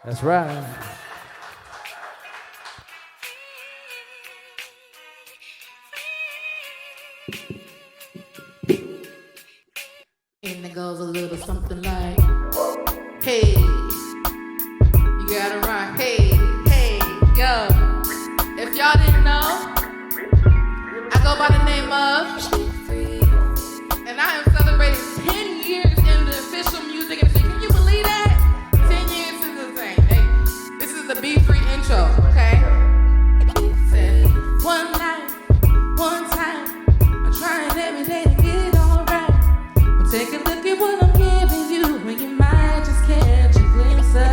That's right. And it goes a little something like, hey, you gotta rock, hey, hey, yo. If y'all didn't know, I go by the name of, and I am celebrating 10 years in the official music industry. Can you believe that? 10 years is insane. Hey, this is the Be Free intro, okay? Said, one life, one time, I'm trying every day to get it all right. Well, take a look at what I'm giving you, and you might just catch a glimpse of.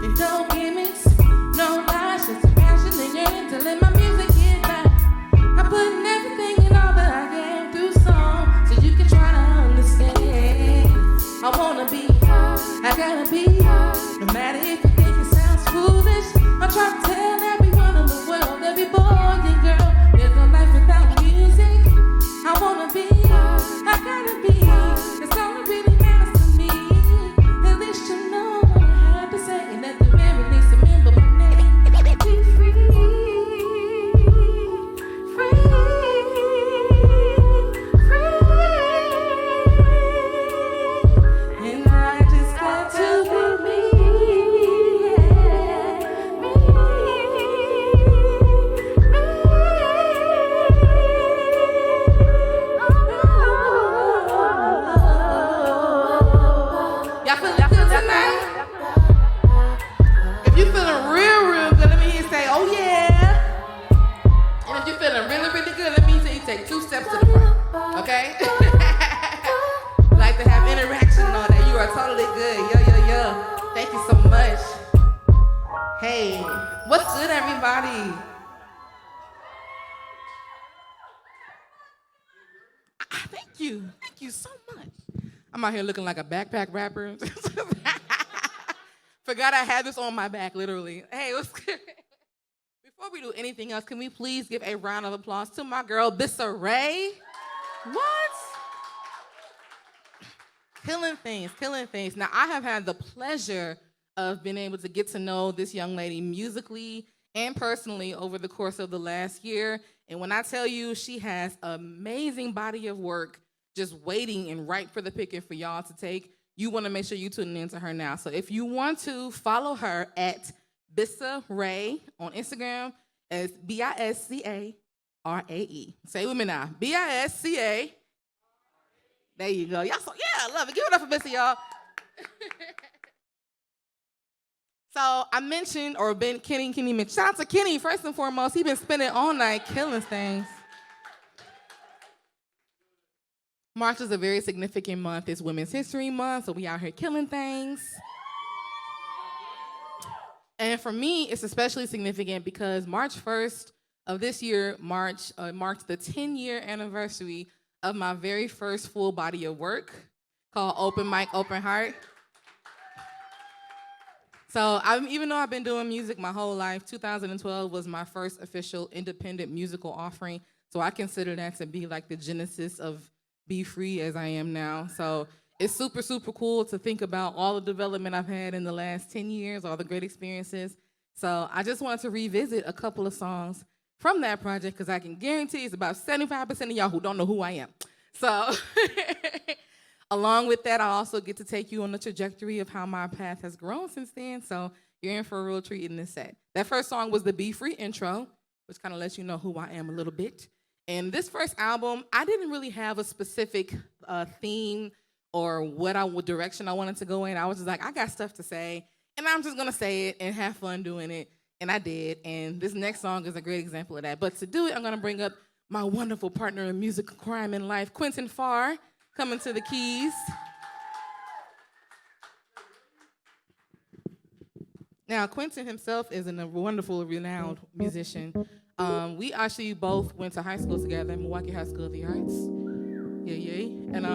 And no gimmicks, no lies, just a passion and yearning to let my music get by. I'm putting everything in all that I can through song, so you can try to understand. I wanna be, I gotta be, no matter if you think it sounds foolish. I'm trying to tell everyone in the world, every boy and girl, there's no life without music. I wanna be, I gotta be, it's all that really matters to me. At least you know what I have to say, and at the very least remember my name. Be free, free, free. And I just got to be me, yeah, me, y'all feeling good tonight? If you feeling real, real good, let me hear you say, oh yeah. And if you're feeling really, really good, let me hear you take 2 steps to the front, okay? Like to have interaction and all that. You are totally good. Yo, yo, yo. Thank you so much. Hey, what's good, everybody? Thank you. Thank you so much. I'm out here looking like a backpack rapper. Forgot I had this on my back, literally. Hey, what's good? Before we do anything else, can we please give a round of applause to my girl, Bissa Ray? What? Killing things, killing things. Now, I have had the pleasure of being able to get to know this young lady musically and personally over the course of the last year. And when I tell you she has an amazing body of work just waiting and ripe for the picking for y'all to take, you want to make sure you tune into her now. So if you want to follow her at Bissa Ray on Instagram, as Biscarae. Say it with me now. Bisca. There you go. Y'all so, yeah, I love it. Give it up for Bissa, y'all. So I mentioned, or Kenny mentioned, shout out to Kenny, first and foremost. He's been spending all night killing things. March is a very significant month. It's Women's History Month, so we out here killing things. And for me, it's especially significant because March 1st of this year marks the 10-year anniversary of my very first full body of work called Open Mic, Open Heart. So even though I've been doing music my whole life, 2012 was my first official independent musical offering. So I consider that to be like the genesis of Be Free as I am now. So it's super, super cool to think about all the development I've had in the last 10 years, all the great experiences. So I just wanted to revisit a couple of songs from that project because I can guarantee it's about 75% of y'all who don't know who I am. So along with that, I also get to take you on the trajectory of how my path has grown since then. So you're in for a real treat in this set. That first song was the Be Free intro, which kind of lets you know who I am a little bit. And this first album, I didn't really have a specific theme or what direction I wanted to go in. I was just like, I got stuff to say, and I'm just gonna say it and have fun doing it. And I did, and this next song is a great example of that. But to do it, I'm gonna bring up my wonderful partner in music, crime, and life, Quentin Farr, coming to the keys. Now, Quentin himself is a wonderful, renowned musician. We actually both went to high school together, Milwaukee High School of the Arts. Yeah. And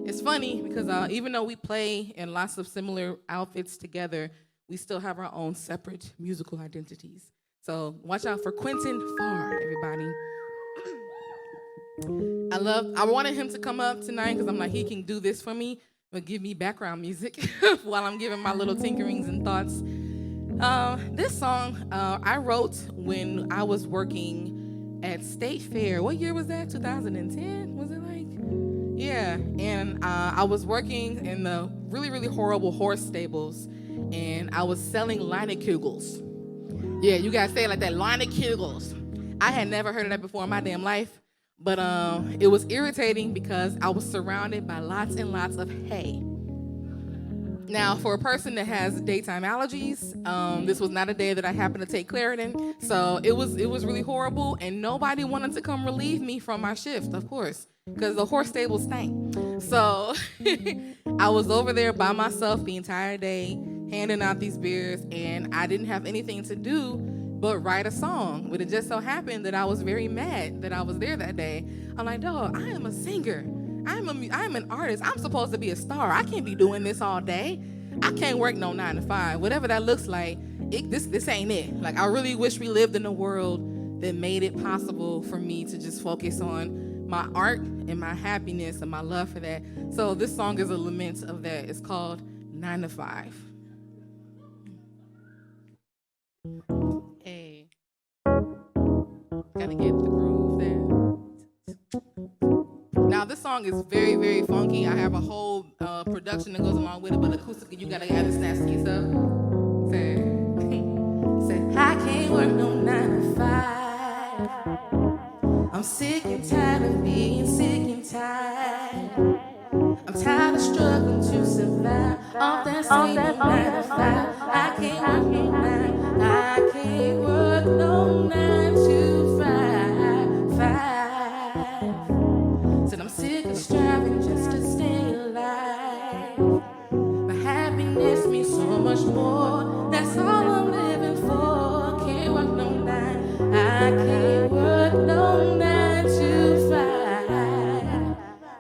it's funny because even though we play in lots of similar outfits together, we still have our own separate musical identities. So watch out for Quentin Farr, everybody. I wanted him to come up tonight because I'm like, he can do this for me. but give me background music while I'm giving my little tinkerings and thoughts. This song I wrote when I was working at State Fair. What year was that? 2010? Was it like? Yeah, and I was working in the really, really horrible horse stables, and I was selling Leinekugels. Yeah, you gotta say it like that, Leinekugels. I had never heard of that before in my damn life, but it was irritating because I was surrounded by lots and lots of hay. Now, for a person that has daytime allergies, this was not a day that I happened to take Claritin, so it was really horrible, and nobody wanted to come relieve me from my shift, of course, because the horse stable stank. So I was over there by myself the entire day, handing out these beers, and I didn't have anything to do but write a song. But it just so happened that I was very mad that I was there that day. I'm like, dog, I am a singer. I'm an artist. I'm supposed to be a star. I can't be doing this all day. I can't work no 9 to 5. Whatever that looks like, this ain't it. Like, I really wish we lived in a world that made it possible for me to just focus on my art and my happiness and my love for that. So this song is a lament of that. It's called 9 to 5. Hey. Gotta get the groove there. Now, this song is very, very funky. I have a whole production that goes along with it, but acoustically, you gotta add the snaps to yourself. Say, I can't work no 9 to 5. I'm sick and tired of being sick and tired. I'm tired of struggling to survive off that same 9 to 5. I can't work no 9. I can't work no 9 to 5. Said I'm sick of striving just to stay alive. My happiness means so much more. That's all I'm living for. Can't work no 9. I can't work no 9 to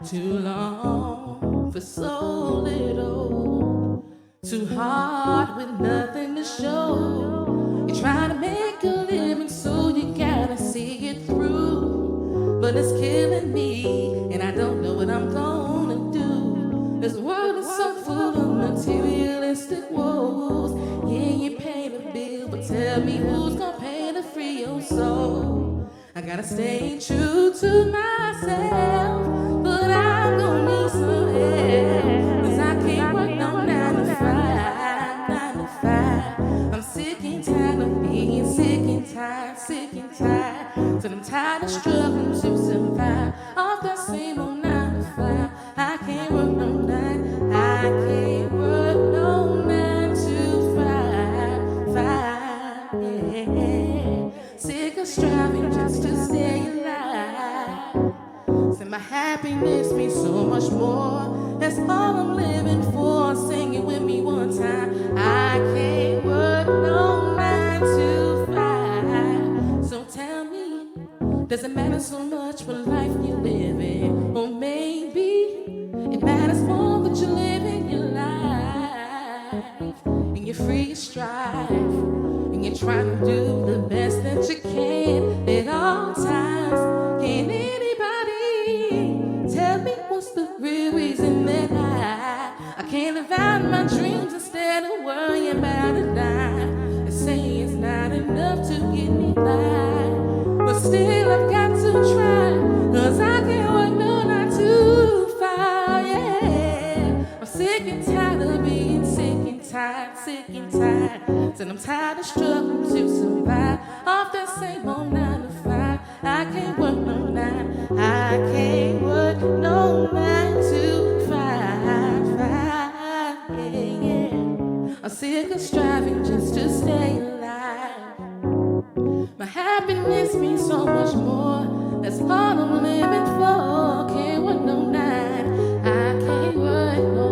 5. Too long for so little. Too hard with nothing to show. You're trying to make a living, so you gotta see it through. But it's killing me, and I don't know what I'm gonna do. This world is so full of materialistic woes. Yeah, you pay the bill, but tell me who's gonna pay to free your soul. I gotta stay true to myself, but I'm gonna need some help. 'Cause I can't work no 9 to 5, 9 to 5. I'm sick and tired of being sick and tired, sick and tired. So I'm tired of struggling to survive off that same old 9 to 5. I can't work no 9, I can't work no 9 to 5, yeah. Sick of striving just to stay alive. Say my happiness means so much more. That's all I'm living for. Sing it with me one time. I can't work no 9 to 5. So tell me, does it matter so much what life you're living? Or maybe it matters more that you're living your life. And you're free to strive. And you're trying to do the best that you can at all times. Can anybody tell me what's the real reason that I can't live out my dreams instead of worrying about a dime? They say it's not enough to get me by, but still I've got to try. 'Cause I can't work no 9 to 5, yeah. I'm sick and tired of being sick and tired, sick and tired. Said I'm tired of struggling to survive off that same old 9 to 5. I can't work no 9, I can't work no 9 to 5, yeah. I'm sick of striving just to stay alive. My happiness means so much more. That's all I'm living for. Can't work no 9, I can't work no.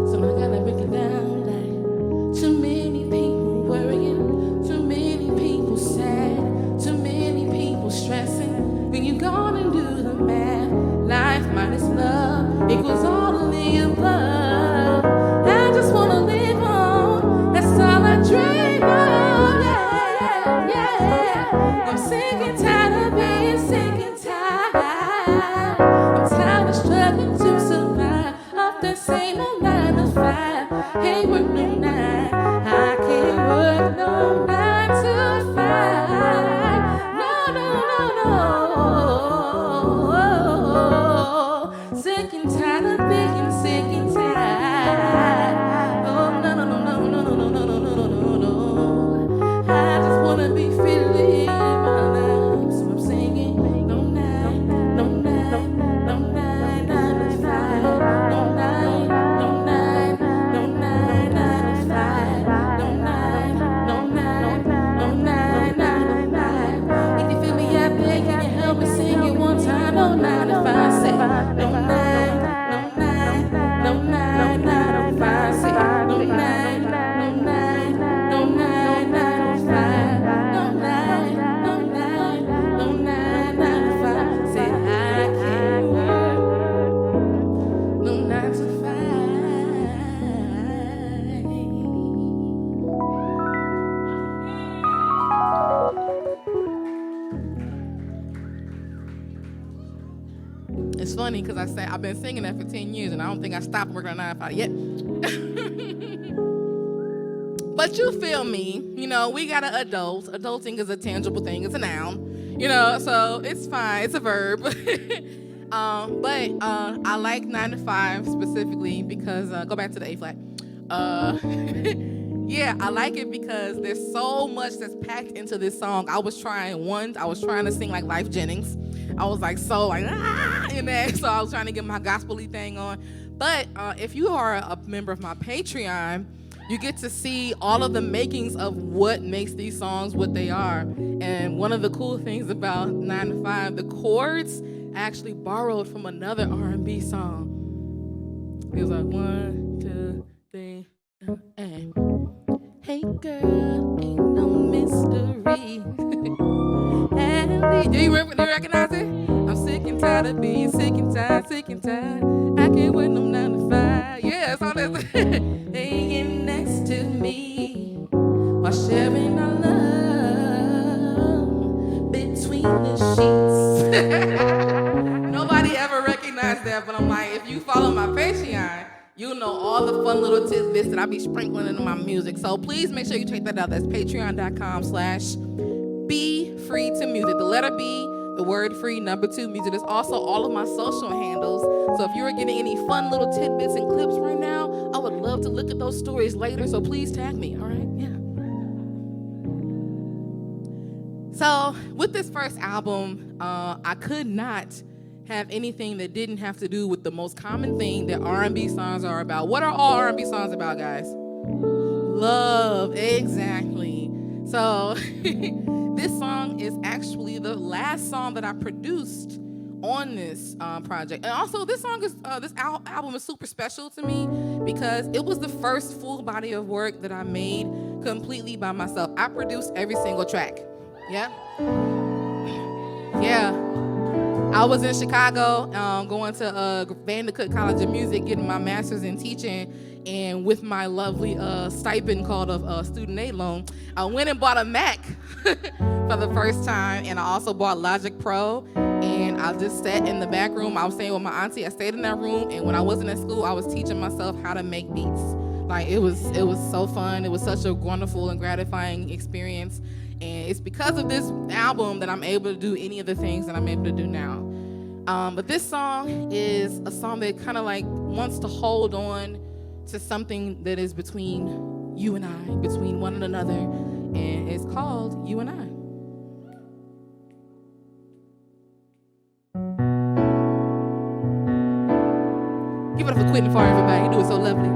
So I gotta break it down like too many people worrying, too many people sad, too many people stressing. When you gonna do the math, life minus love equals all of the above. I just wanna live on, that's all I dream of, yeah, yeah. I'm sick and tired of being sick and tired. I'm tired of struggling to it's funny because I've been singing that for 10 years, and I don't think I stopped working on 9 to 5 yet. But you feel me, you know, we got to adult. Adulting is a tangible thing. It's a noun, you know, so it's fine. It's a verb. But I like 9 to 5 specifically because, go back to the A flat. Yeah, I like it because there's so much that's packed into this song. I was trying to sing like Life Jennings. I was like, in that, so I was trying to get my gospel-y thing on. But if you are a member of my Patreon, you get to see all of the makings of what makes these songs what they are. And one of the cool things about 9 to 5, the chords actually borrowed from another R&B song. It was like 1, 2, 3, and hey girl, ain't no mystery. Do you recognize it? I'm sick and tired of being sick and tired. I can't wait no 9 to 5. Yeah, it's all that. Laying next to me while sharing our love between the sheets. Nobody ever recognized that, but I'm like, if you follow my Patreon, you'll know all the fun little tidbits that I be sprinkling into my music. So please make sure you check that out. That's patreon.com/BeFreeToMusic. The letter B, the word free, number 2, music. There's also all of my social handles. So if you are getting any fun little tidbits and clips right now, I would love to look at those stories later. So please tag me, all right? Yeah. So with this first album, I could not have anything that didn't have to do with the most common thing that R&B songs are about. What are all R&B songs about, guys? Love, exactly. So this song is actually the last song that I produced on this project. And also this song is, this album is super special to me because it was the first full body of work that I made completely by myself. I produced every single track. Yeah? Yeah. I was in Chicago going to Vandercook College of Music, getting my master's in teaching, and with my lovely stipend called a student aid loan, I went and bought a Mac for the first time, and I also bought Logic Pro, and I just sat in the back room. I was staying with my auntie. I stayed in that room, and when I wasn't at school, I was teaching myself how to make beats. Like, it was so fun. It was such a wonderful and gratifying experience. And it's because of this album that I'm able to do any of the things that I'm able to do now. But this song is a song that kind of like wants to hold on to something that is between you and I, between one and another. And it's called You and I. Give it up for Quentin for everybody. You do it so lovely.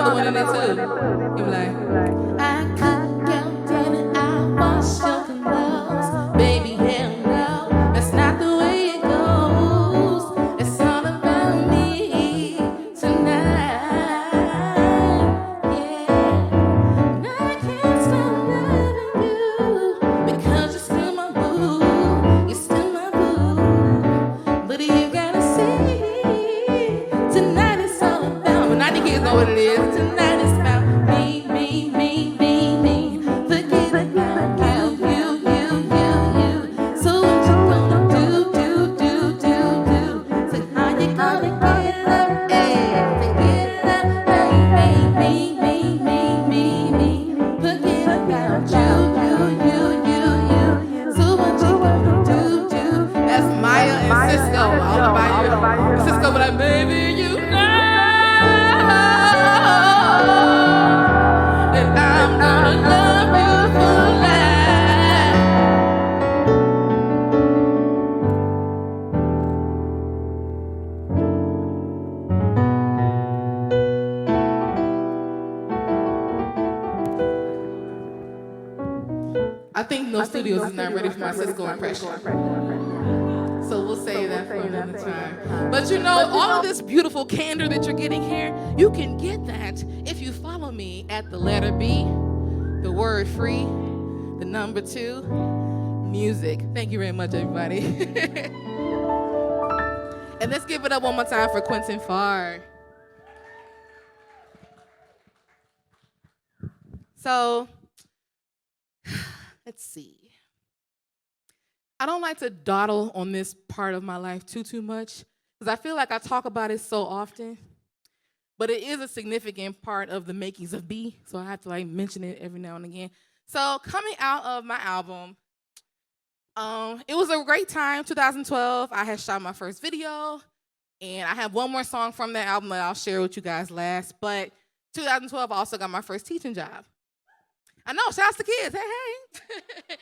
another one in there too. He be like, I cook your dinner, I wash your clothes. Baby, hell no, that's not the way it goes. It's all about me tonight. Yeah. And I can't stop loving you because you're still my boo. You're still my boo. But you gotta see, tonight it's all about. But 90 kids know what it is. Tonight it's about me, me, me, me, me. Forget about you. So what you gonna do? So how you gonna get it up? Hey, to get it up, me. Forget about you. So what you gonna do? That's Maya and Cisco. All about you. Cisco, but like, baby, you know that I'm gonna love you for life. I think No Studios is not ready for my Cisco impression. So we'll save that for another time. But you know, all of this beautiful candor that you're getting here, you can get that if you follow me at the letter B, the word free, the number 2, music. Thank you very much, everybody. And let's give it up one more time for Quentin Farr. So, let's see. I don't like to dawdle on this part of my life too much because I feel like I talk about it so often, but it is a significant part of the makings of B, so I have to like mention it every now and again. So coming out of my album, it was a great time, 2012. I had shot my first video, and I have one more song from that album that I'll share with you guys last, but 2012 I also got my first teaching job. I know, shouts to kids, hey.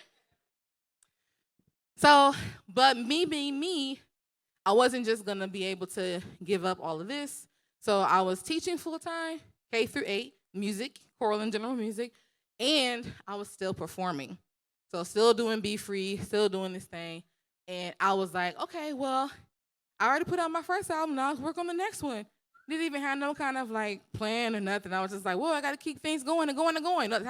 So, but me being me, I wasn't just gonna be able to give up all of this. So I was teaching full-time, K through 8, music, choral and general music, and I was still performing. So still doing Be Free, still doing this thing. And I was like, okay, well, I already put out my first album, now let's work on the next one. Didn't even have no kind of like plan or nothing. I was just like, well, I gotta keep things going and going and going. That's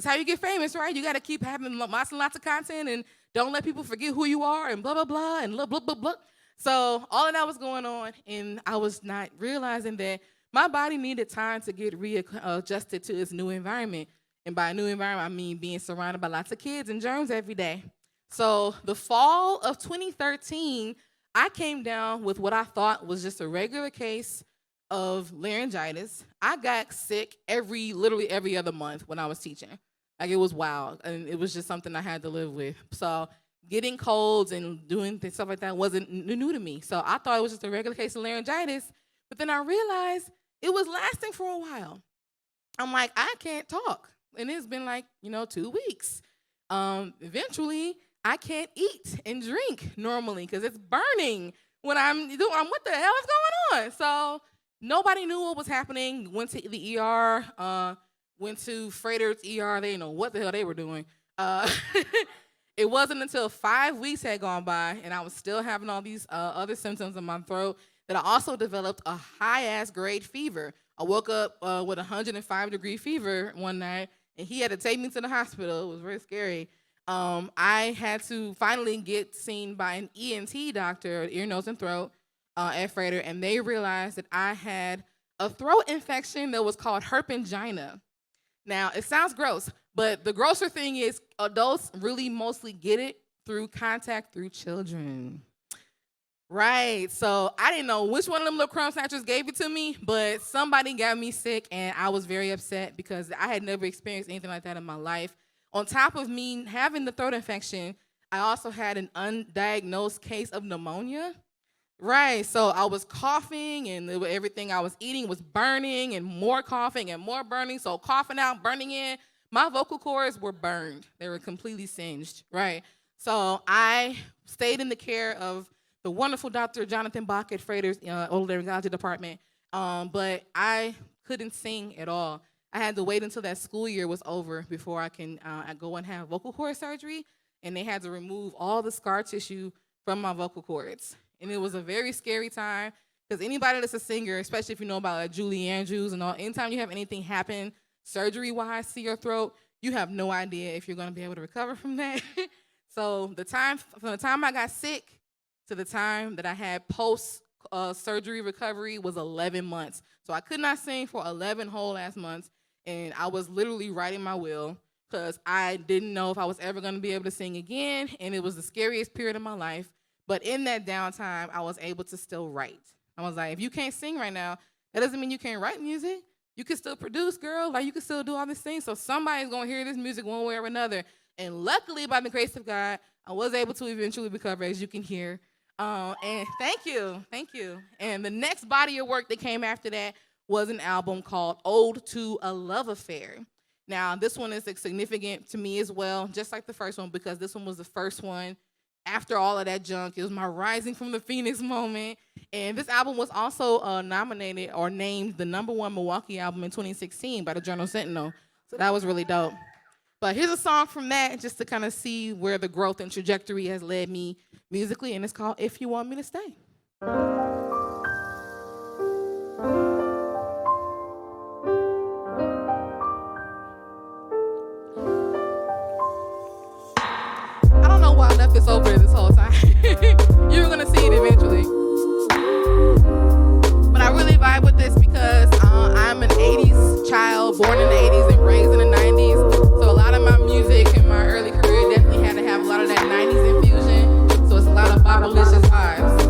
how you get famous, right? You gotta keep having lots and lots of content and don't let people forget who you are and blah, blah, blah, and blah, blah, blah, blah. So all of that was going on, and I was not realizing that my body needed time to get readjusted to its new environment. And by new environment, I mean being surrounded by lots of kids and germs every day. So the fall of 2013, I came down with what I thought was just a regular case of laryngitis. I got sick literally every other month when I was teaching. Like, it was wild, and it was just something I had to live with. So getting colds and doing stuff like that wasn't new to me. So I thought it was just a regular case of laryngitis, but then I realized it was lasting for a while. I'm like, I can't talk, and it's been like, 2 weeks. Eventually, I can't eat and drink normally because it's burning when I'm what the hell is going on? So nobody knew what was happening. Went to the ER, went to Freighter's ER. They didn't know what the hell they were doing. It wasn't until 5 weeks had gone by and I was still having all these other symptoms in my throat that I also developed a high-ass grade fever. I woke up with 105-degree fever one night, and he had to take me to the hospital. It was very scary. I had to finally get seen by an ENT doctor, ear, nose, and throat, at Freighter, and they realized that I had a throat infection that was called herpangina. Now, it sounds gross, but the grosser thing is adults really mostly get it through contact through children. Right, so I didn't know which one of them little crumb snatchers gave it to me, but somebody got me sick, and I was very upset because I had never experienced anything like that in my life. On top of me having the throat infection, I also had an undiagnosed case of pneumonia. Right, so I was coughing, and everything I was eating was burning, and more coughing and more burning, so coughing out, burning in. My vocal cords were burned. They were completely singed, right? So I stayed in the care of the wonderful Dr. Jonathan Bach at Freighter's otolaryngology department, but I couldn't sing at all. I had to wait until that school year was over before I can I go and have vocal cord surgery, and they had to remove all the scar tissue from my vocal cords. And it was a very scary time, because anybody that's a singer, especially if you know about like Julie Andrews and all, anytime you have anything happen surgery-wise to your throat, you have no idea if you're gonna be able to recover from that. So from the time I got sick to the time that I had post-surgery recovery was 11 months. So I could not sing for 11 whole ass months, and I was literally writing my will because I didn't know if I was ever gonna be able to sing again, and it was the scariest period of my life. But in that downtime, I was able to still write. I was like, if you can't sing right now, that doesn't mean you can't write music. You can still produce, girl. Like, you can still do all these things. So somebody's going to hear this music one way or another. And luckily, by the grace of God, I was able to eventually recover, as you can hear. And thank you. And the next body of work that came after that was an album called Ode to a Love Affair. Now, this one is significant to me as well, just like the first one, because this one was the first one after all of that junk. It was my rising from the Phoenix moment. And this album was also nominated or named the #1 Milwaukee album in 2016 by the Journal Sentinel. So that was really dope. But here's a song from that just to kind of see where the growth and trajectory has led me musically, and it's called If You Want Me to Stay. I don't know why I left this over this whole time. You're gonna see it eventually. But I really vibe with this because I'm an 80s child, born in the 80s and raised in the 90s. So a lot of my music in my early career definitely had to have a lot of that 90s infusion. So it's a lot of Vocalist vibes.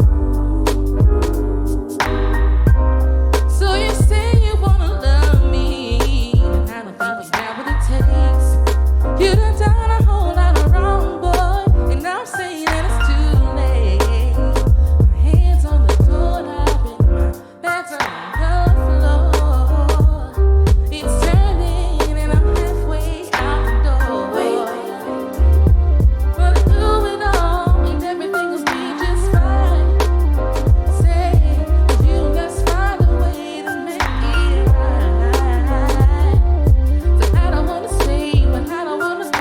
So you say you wanna love me, and I don't think you got what it takes. You done done a whole lot of wrong, boy, and I'm saying that it's too late. My hands on the doorknob and my back's on the floor. It's turning and I'm halfway out the door. But I do it all and everything will be just fine. Say that you just find a way to make it right. So I don't wanna stay, but I don't wanna go.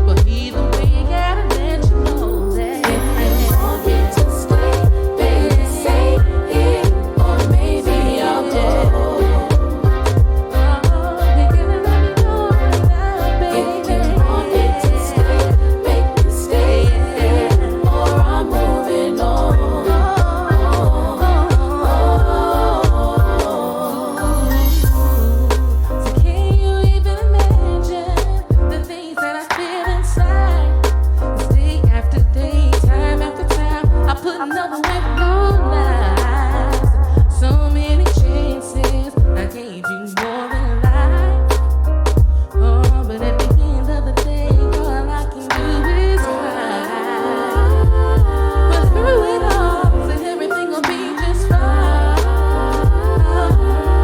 But either way, you gotta let you know that if you want me to stay, baby, say it, or maybe I'll go. You gotta let me know right now, baby. If you want me to stay, make me stay, or I'm moving on. So can you even imagine the things that I feel inside? 'Cause day after day, time after time, I put another with no lies. So many chances, I gave you more than life. Oh, but at the end of the day, all I can do is cry. But through it all, said everything will be just fine.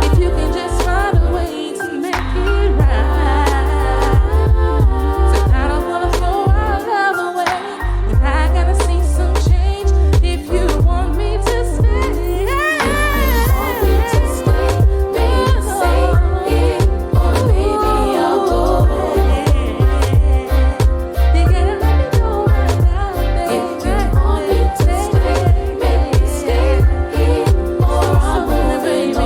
If you can just find a way to make it right. So I don't wanna throw our love away, and I gotta see some change. If you want me to stay, want me to stay, baby, say it, or maybe I'll go. You gotta let me know right now, baby. If you want me to stay, make me stay, or I'm moving on.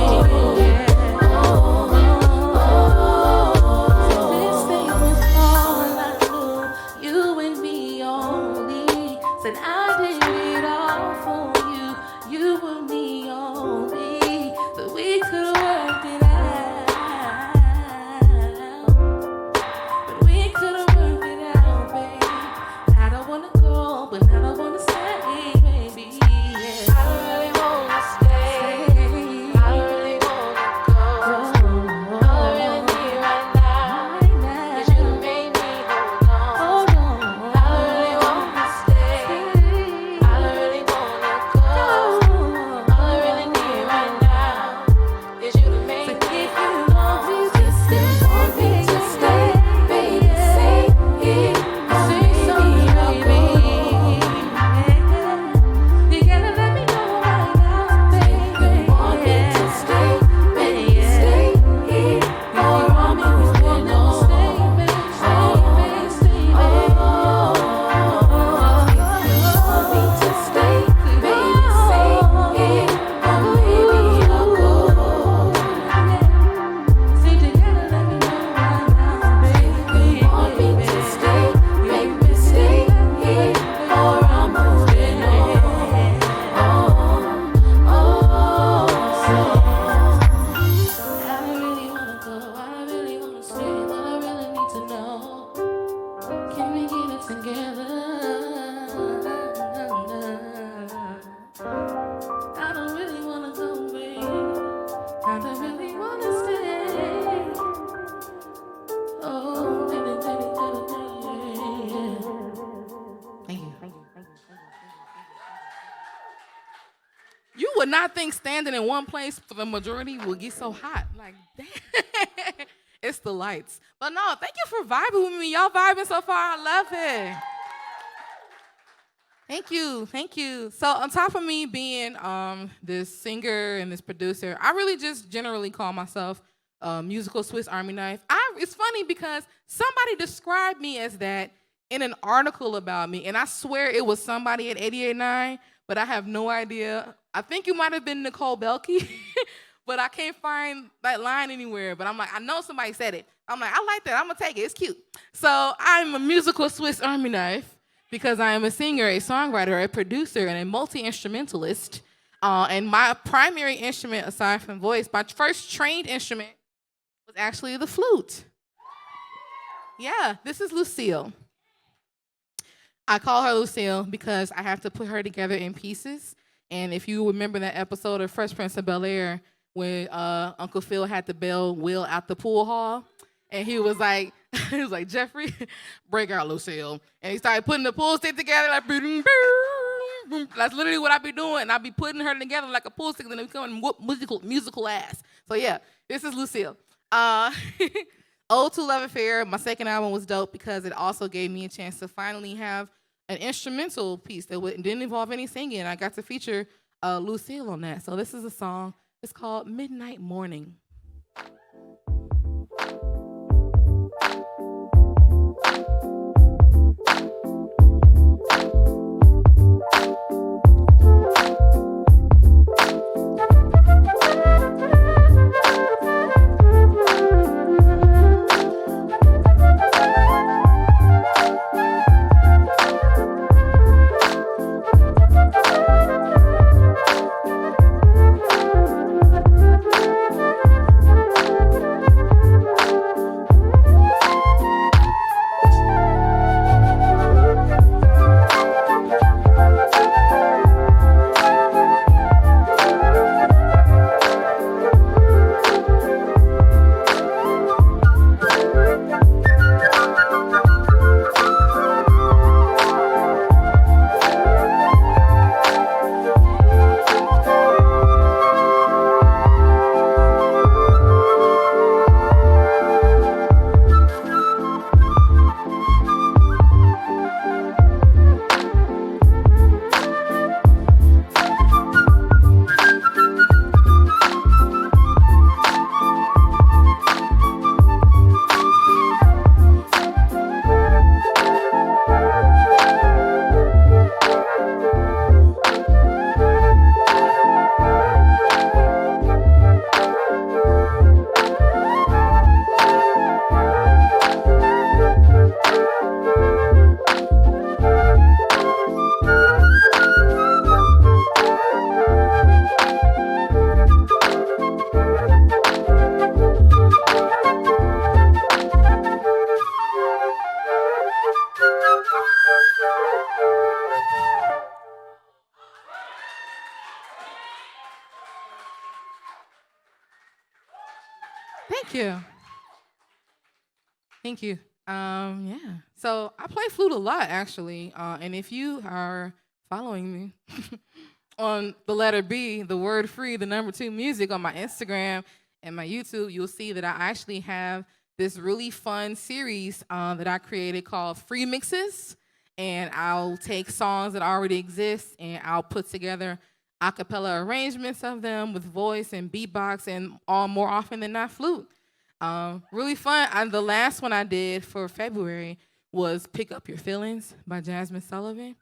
This thing was all I knew, you and me only. Said I did it all for you, you and me only. So we could work it out. But we could have worked it out, baby. I don't wanna go, but I don't wanna stay, baby. Yeah. I don't really wanna stay. I don't really wanna go. All I really need right now is you to make me hold on. I don't really wanna stay. I don't really wanna go. All I really need right now is you together. I don't really wanna go away. I don't really wanna stay. Oh, thank you. You would not think standing in one place for the majority will get so hot. Like, damn. It's the lights. But no, thank you for vibing with me. Y'all vibing so far. I love it. Thank you. So on top of me being this singer and this producer, I really just generally call myself musical Swiss Army knife. It's funny because somebody described me as that in an article about me, and I swear it was somebody at 88.9, but I have no idea. I think it might have been Nicole Belkey, but I can't find that line anywhere. But I'm like, I know somebody said it. I'm like, I like that. I'm going to take it. It's cute. So I'm a musical Swiss Army knife because I am a singer, a songwriter, a producer, and a multi-instrumentalist. And my primary instrument, aside from voice, my first trained instrument was actually the flute. Yeah, this is Lucille. I call her Lucille because I have to put her together in pieces. And if you remember that episode of Fresh Prince of Bel-Air when Uncle Phil had to bail Will out the pool hall, and he was like, Jeffrey, break out Lucille. And he started putting the pool stick together like, boom, boom. That's literally what I be doing. And I be putting her together like a pool stick and then becoming musical ass. So yeah, this is Lucille. Ode to Love Affair, my second album, was dope because it also gave me a chance to finally have an instrumental piece that didn't involve any singing. I got to feature Lucille on that. So this is a song. It's called Midnight Morning. Thank you. Yeah. So I play flute a lot, actually. And if you are following me on the letter B, the word free, the number 2 music on my Instagram and my YouTube, you'll see that I actually have this really fun series that I created called Free Mixes. And I'll take songs that already exist and I'll put together a cappella arrangements of them with voice and beatbox and more often than not flute. Really fun. And the last one I did for February was Pick Up Your Feelings by Jasmine Sullivan.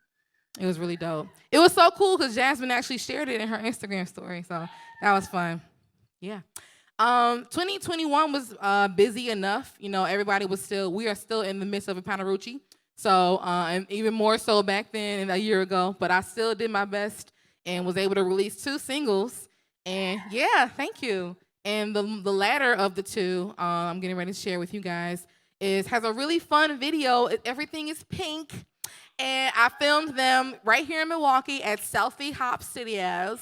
It was really dope. It was so cool because Jasmine actually shared it in her Instagram story, so that was fun. Yeah. 2021 was busy enough. You know, we are still in the midst of a Panarucci. So, and even more so back then and a year ago, but I still did my best and was able to release 2 singles. And yeah, thank you. And the latter of the 2, I'm getting ready to share with you guys, has a really fun video. Everything is pink. And I filmed them right here in Milwaukee at Selfie Hop Studios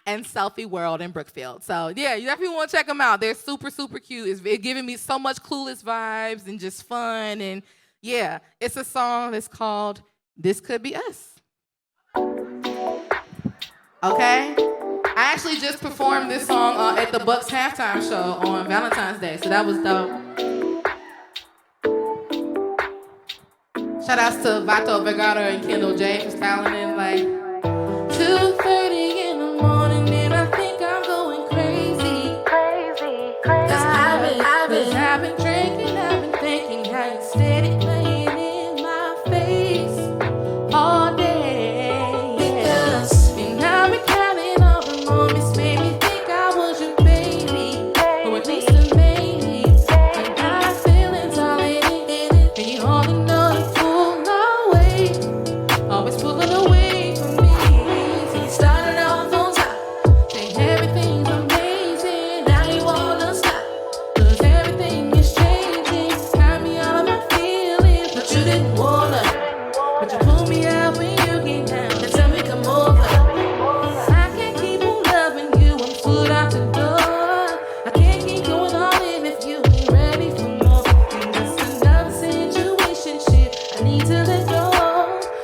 and Selfie World in Brookfield. So yeah, you definitely want to check them out. They're super, super cute. It's giving me so much Clueless vibes and just fun. And yeah, it's a song that's called This Could Be Us. Okay? I actually just performed this song at the Bucks halftime show on Valentine's Day, so that was dope. Shout outs to Vato Vergara and Kendall J for styling in like 2:30 in the morning, and I think I'm going crazy. I've been drinking, I've been thinking how you steady playing in my face all day. And I've been counting all the moments, made me think I was your baby, or at least a maybe. And my feelings all in it, and you only know to pull away, always pulling away from me. So you started off on top, saying everything's amazing, now you wanna stop, 'cause everything is changing, got me all of my feelings, but you didn't wanna, but you pulled me out when you came down and tell me come over. I can't keep on loving you, I'm foot out the door. I can't keep going all in if you ain't ready for more. And that's another situation, shit, I need to let go,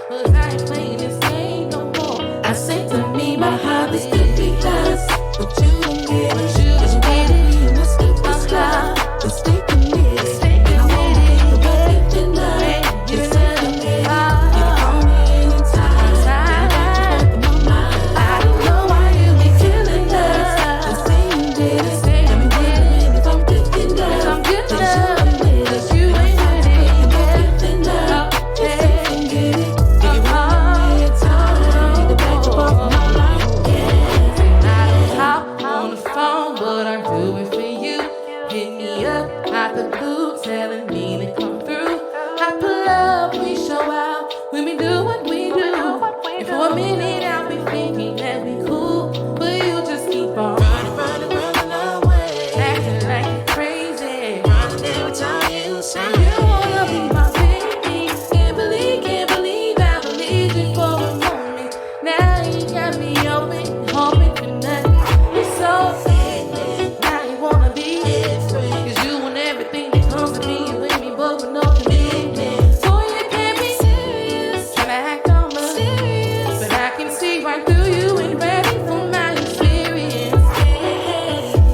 'cause I ain't playing this game no more. I say to me, my heart is good because, but you don't get it. But you don't get it. You must keep us love. Let's stay committed. Stay committed. The way you've been loving, you're taking it. You can call me anytime. I don't know why you be killing us. Just say you did it. Got me wondering if I'm good enough. I'm good enough. 'Cause you ain't with it. You must keep it up. Just say you get it. If you want me anytime, need to back up off my life. I don't talk on the phone, but I do it for you. Hit me up out the blue, telling me to come through. I pull up, we show out, when we do what we do. And for a minute I'll be thinking that we cool, but you just keep on running away, acting like you're crazy, running every time you say you wanna be my baby. Can't believe I believed you for a moment. Now you got me open, hoping for nothing. You're so fake, now you wanna be different, 'cause you want everything that comes to me, you and me both with no commitment. So you can't be serious, tryna act all serious, but I can see right through you and ready for my experience.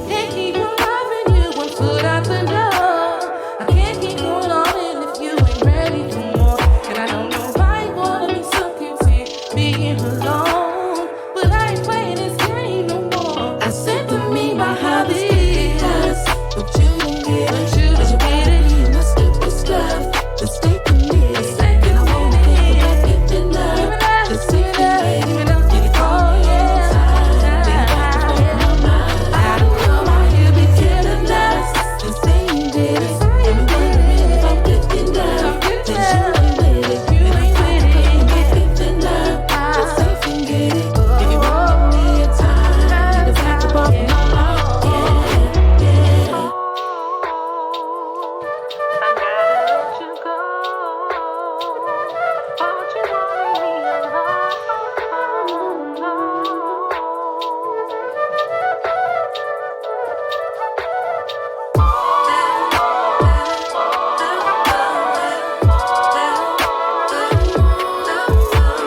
Can't keep on loving you, one foot out the door. I can't keep going on in if you ain't ready for more. And I don't know why you wanna be so content being alone, but I ain't playing this game no more. I said to me, my heart is because, but you don't get it. But you don't get it. You must keep this love. Let's stay committed. And I wanna think about giving up. Just say you get it. You can call me anytime. Think back to both my mind. I don't know why you be killing us. Just say you did it. I'm wondering if I'm good enough. 'Cause you ain't with it. You ain't with it. Giving up. Just say you get it. If you want me a time, need to back up off my life.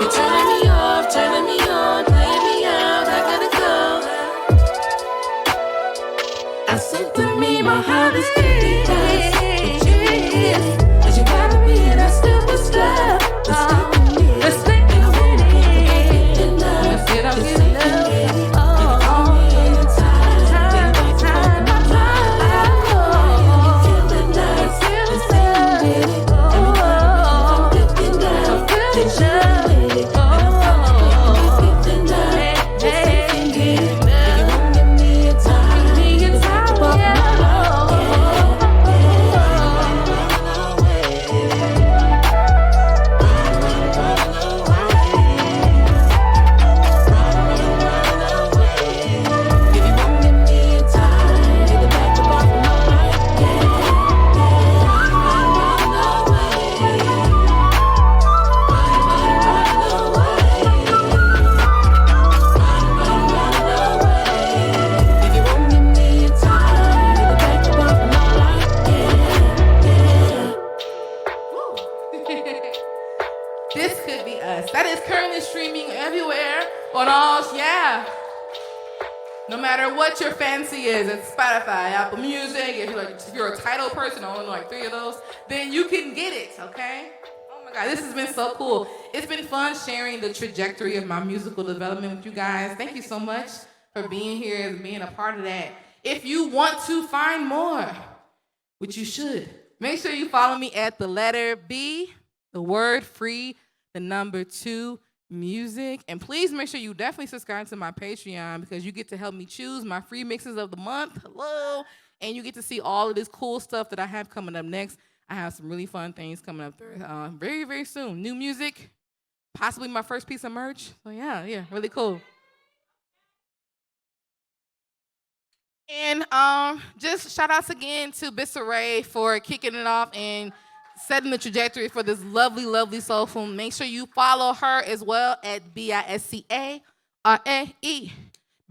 You're turning me off, turning me on, playing me out, I gotta go. I said to me, my heart is good because, but you ain't with it. 'Cause you gotta be in that stupid stuff. Let's stay committed. And I wanna keep it love. Just say you get it. You can call me anytime. Think back to both my mind. I don't know why you be killing us. Just say you get it. And we wondering if I'm good enough. Then you ain't with it. And I'm feeling like I'm giving up. Just say you get it. If you won't give me a time, need to back up off my life. could be us. That is currently streaming everywhere on all, yeah. No matter what your fancy is, it's Spotify, Apple Music. If you're a Tidal person, I only know like 3 of those, then you can get it, okay? Oh my God, this has been so cool. It's been fun sharing the trajectory of my musical development with you guys. Thank you so much for being here and being a part of that. If you want to find more, which you should, make sure you follow me at the letter B, the word free, the number 2, music. And please make sure you definitely subscribe to my Patreon because you get to help me choose my free mixes of the month. Hello. And you get to see all of this cool stuff that I have coming up next. I have some really fun things coming up very, very soon. New music, possibly my first piece of merch. So yeah, really cool. And just shout outs again to Bissaray for kicking it off and setting the trajectory for this lovely, lovely soulful. Make sure you follow her as well at BISCARAE,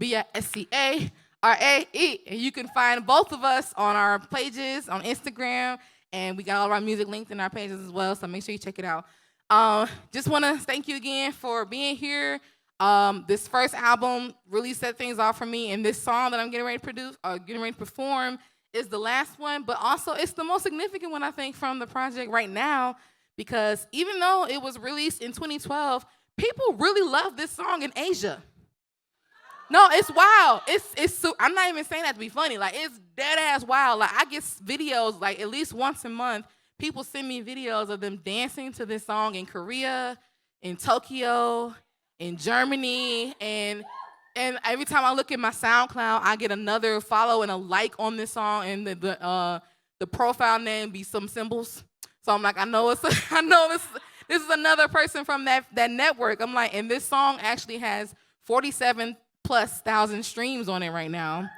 BISCARAE. And you can find both of us on our pages on Instagram, and we got all of our music linked in our pages as well, so make sure you check it out. Just want to thank you again for being here. This first album really set things off for me, and this song that I'm getting ready to perform is the last one, but also it's the most significant one, I think, from the project right now, because even though it was released in 2012, people really love this song in Asia. No, it's wild. I'm not even saying that to be funny. Like, it's dead-ass wild. Like, I get videos, like, at least once a month, people send me videos of them dancing to this song in Korea, in Tokyo, in Germany, and every time I look at my SoundCloud, I get another follow and a like on this song, and the profile name be some symbols. So I'm like, I know this is another person from that network. I'm like, and this song actually has 47,000+ streams on it right now,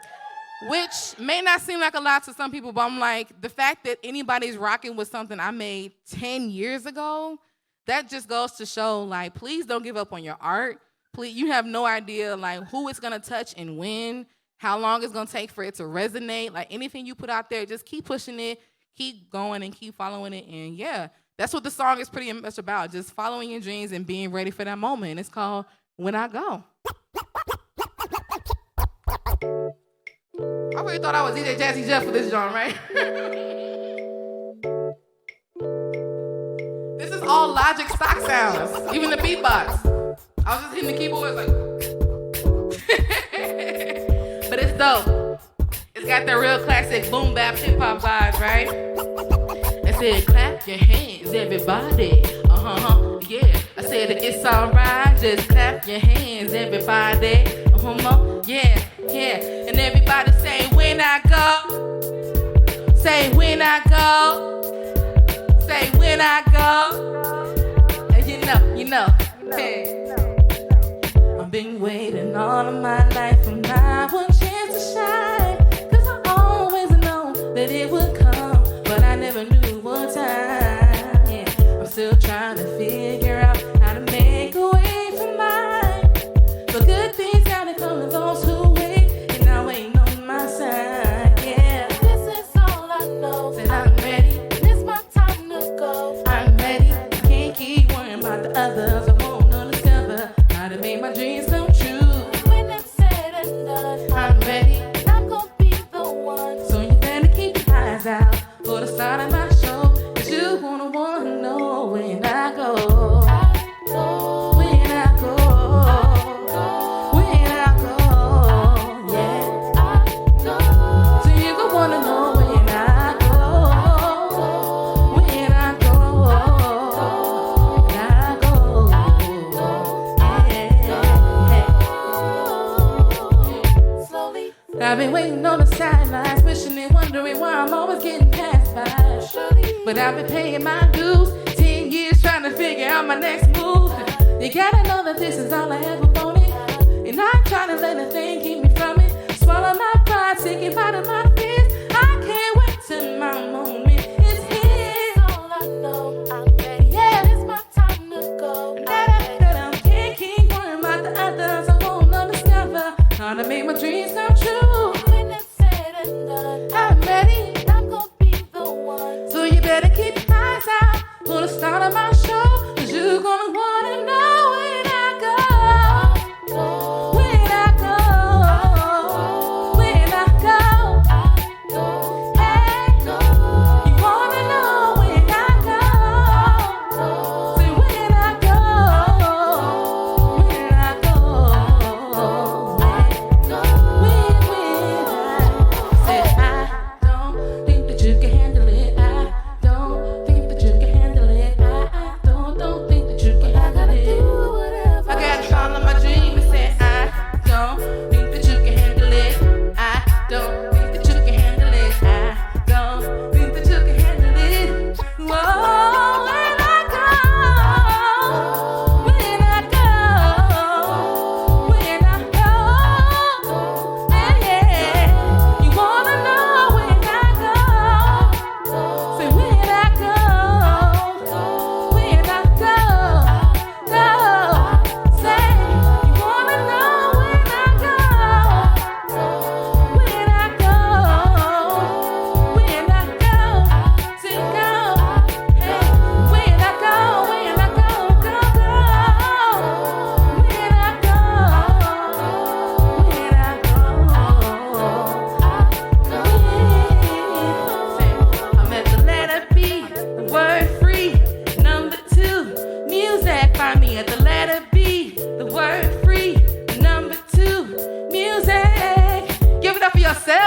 which may not seem like a lot to some people, but I'm like, the fact that anybody's rocking with something I made 10 years ago, that just goes to show, like, please don't give up on your art. Please, you have no idea, like, who it's gonna touch and when, how long it's gonna take for it to resonate. Like, anything you put out there, just keep pushing it, keep going, and keep following it. And yeah, that's what the song is pretty much about, just following your dreams and being ready for that moment. It's called When I Go. I really thought I was DJ Jazzy Jeff for this genre, right? This is all Logic stock sounds, even the beatbox. I was just hitting the keyboard like, but it's dope. It's got that real classic boom bap hip hop vibes, right? I said, clap your hands, everybody. Yeah. I said, it's alright, just clap your hands, everybody. Yeah. And everybody say, when I go. Say, when I go. Say, when I go. And you know. Hey. I've been waiting all of my life for my one chance to shine, 'cause I always know that it would come, but I never knew what time. Yeah. I'm still trying to figure out how to make a way for mine, but good things gotta come to those who wait, and I ain't on my side. Yeah, this is all I know. Said I'm ready, and it's my time to go. I'm ready, I can't keep worrying about the others. I wanna discover how to make my dreams come true. When it's said and done, I'm ready, and I'm gonna be the one. So you better keep your eyes out for the start of my show, 'cause you wanna know when I go. When I go. When I go. Yeah. So you gonna wanna know when I go. When I go. When I go. I've been waiting on the sidelines, wishing and wondering why I'm always getting passed by. But I've been paying my dues, 10 years trying to figure out my next move. You gotta know that this is all I ever wanted, and I'm trying to let a thing keep me from it. Swallow my pride, thinking out of my fears. I can't wait till my moment is here. That's all I know. I'm ready. Yeah, it's my time to go. I can't keep worrying about the others. I wanna discover how to make my dreams come true. When it's said and done, I'm ready, and I'm gonna be the one. So you better keep your eyes out for the start of my show, 'cause you're gonna want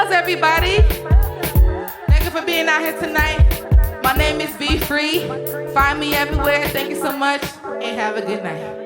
Smiles, everybody. Thank you for being out here tonight. My name is Be Free. Find me everywhere. Thank you so much, and have a good night.